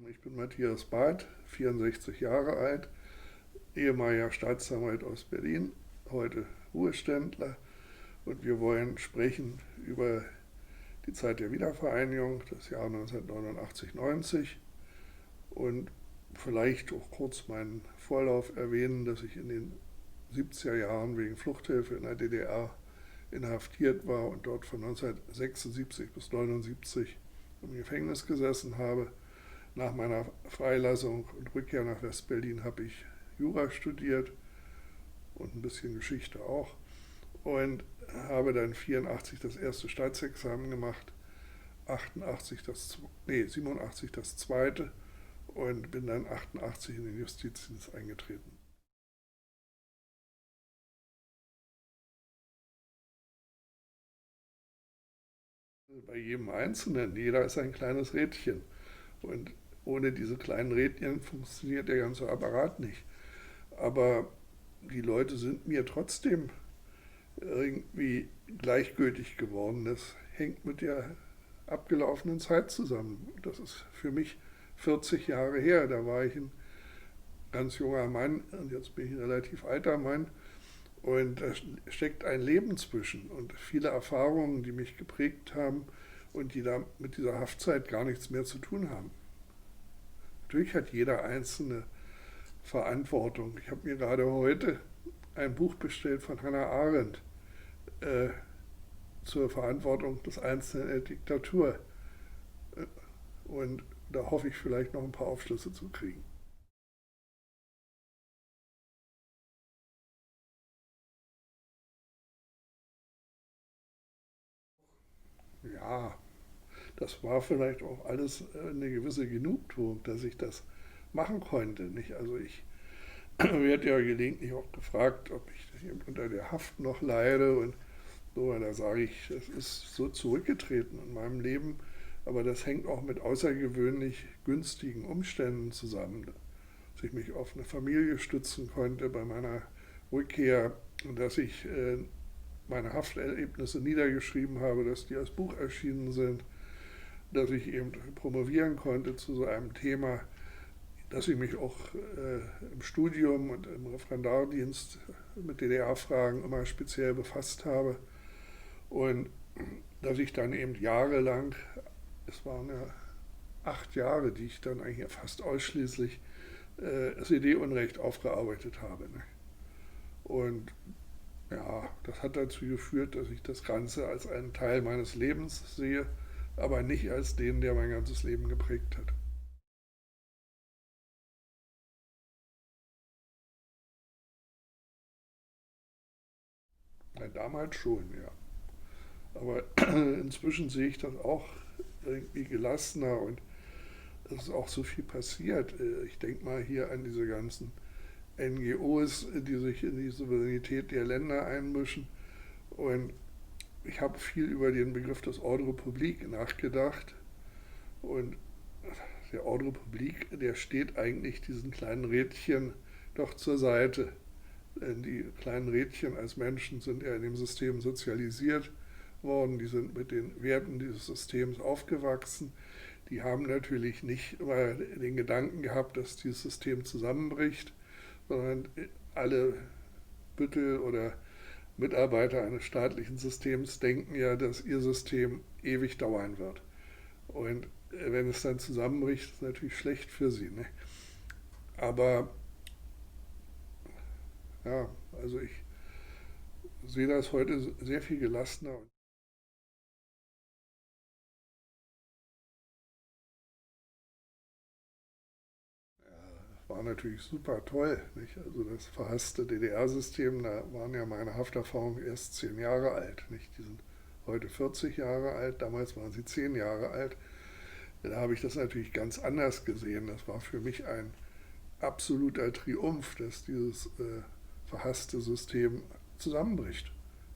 Ich bin Matthias Barth, 64 Jahre alt, ehemaliger Staatsanwalt aus Berlin, heute Ruheständler, und wir wollen sprechen über die Zeit der Wiedervereinigung, das Jahr 1989-90, und vielleicht auch kurz meinen Vorlauf erwähnen, dass ich in den 70er Jahren wegen Fluchthilfe in der DDR inhaftiert war und dort von 1976 bis 1979 im Gefängnis gesessen habe. Nach meiner Freilassung und Rückkehr nach Westberlin habe ich Jura studiert und ein bisschen Geschichte auch und habe dann 1984 das erste Staatsexamen gemacht, 87 das zweite und bin dann 1988 in den Justizdienst eingetreten. Bei jedem Einzelnen, jeder ist ein kleines Rädchen und ohne diese kleinen Rädchen funktioniert der ganze Apparat nicht. Aber die Leute sind mir trotzdem irgendwie gleichgültig geworden. Das hängt mit der abgelaufenen Zeit zusammen. Das ist für mich 40 Jahre her. Da war ich ein ganz junger Mann und jetzt bin ich ein relativ alter Mann. Und da steckt ein Leben zwischen und viele Erfahrungen, die mich geprägt haben und die da mit dieser Haftzeit gar nichts mehr zu tun haben. Natürlich hat jeder Einzelne Verantwortung. Ich habe mir gerade heute ein Buch bestellt von Hannah Arendt äh, zur Verantwortung des Einzelnen in der Diktatur. Und da hoffe ich vielleicht noch ein paar Aufschlüsse zu kriegen. Ja, das war vielleicht auch alles eine gewisse Genugtuung, dass ich das machen konnte. Nicht? Also ich werde ja gelegentlich auch gefragt, ob ich unter der Haft noch leide und so. Und da sage ich, es ist so zurückgetreten in meinem Leben, aber das hängt auch mit außergewöhnlich günstigen Umständen zusammen, dass ich mich auf eine Familie stützen konnte bei meiner Rückkehr und dass ich meine Hafterlebnisse niedergeschrieben habe, dass die als Buch erschienen sind, dass ich eben promovieren konnte zu so einem Thema, dass ich mich auch im Studium und im Referendardienst mit DDR-Fragen immer speziell befasst habe und dass ich dann eben jahrelang, es waren ja 8 Jahre, die ich dann eigentlich fast ausschließlich SED-Unrecht aufgearbeitet habe. Ne? Und ja, das hat dazu geführt, dass ich das Ganze als einen Teil meines Lebens sehe, aber nicht als den, der mein ganzes Leben geprägt hat. Ja, damals schon, ja. Aber inzwischen sehe ich das auch irgendwie gelassener und es ist auch so viel passiert. Ich denke mal hier an diese ganzen NGOs, die sich in die Souveränität der Länder einmischen. Und ich habe viel über den Begriff des Ordre public nachgedacht. Und der Ordre public, der steht eigentlich diesen kleinen Rädchen doch zur Seite. Denn die kleinen Rädchen als Menschen sind ja in dem System sozialisiert worden, die sind mit den Werten dieses Systems aufgewachsen. Die haben natürlich nicht immer den Gedanken gehabt, dass dieses System zusammenbricht, sondern alle Büttel oder Mitarbeiter eines staatlichen Systems denken ja, dass ihr System ewig dauern wird. Und wenn es dann zusammenbricht, ist es natürlich schlecht für sie. Ne? Aber ja, also ich sehe das heute sehr viel gelassener. War natürlich super toll. Nicht? Also das verhasste DDR-System, da waren ja meine Hafterfahrungen erst 10 Jahre alt. Nicht? Die sind heute 40 Jahre alt, damals waren sie 10 Jahre alt. Da habe ich das natürlich ganz anders gesehen. Das war für mich ein absoluter Triumph, dass dieses verhasste System zusammenbricht.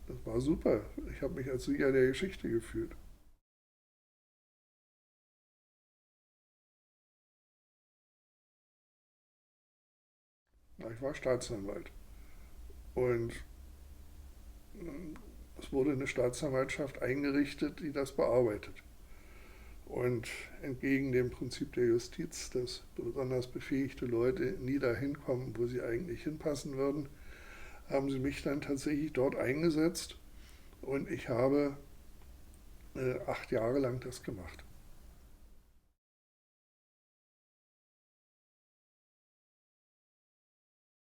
Das war super. Ich habe mich als Sieger der Geschichte gefühlt. Ja, ich war Staatsanwalt. Und es wurde eine Staatsanwaltschaft eingerichtet, die das bearbeitet. Und entgegen dem Prinzip der Justiz, dass besonders befähigte Leute nie dahin kommen, wo sie eigentlich hinpassen würden, haben sie mich dann tatsächlich dort eingesetzt und ich habe 8 Jahre lang das gemacht.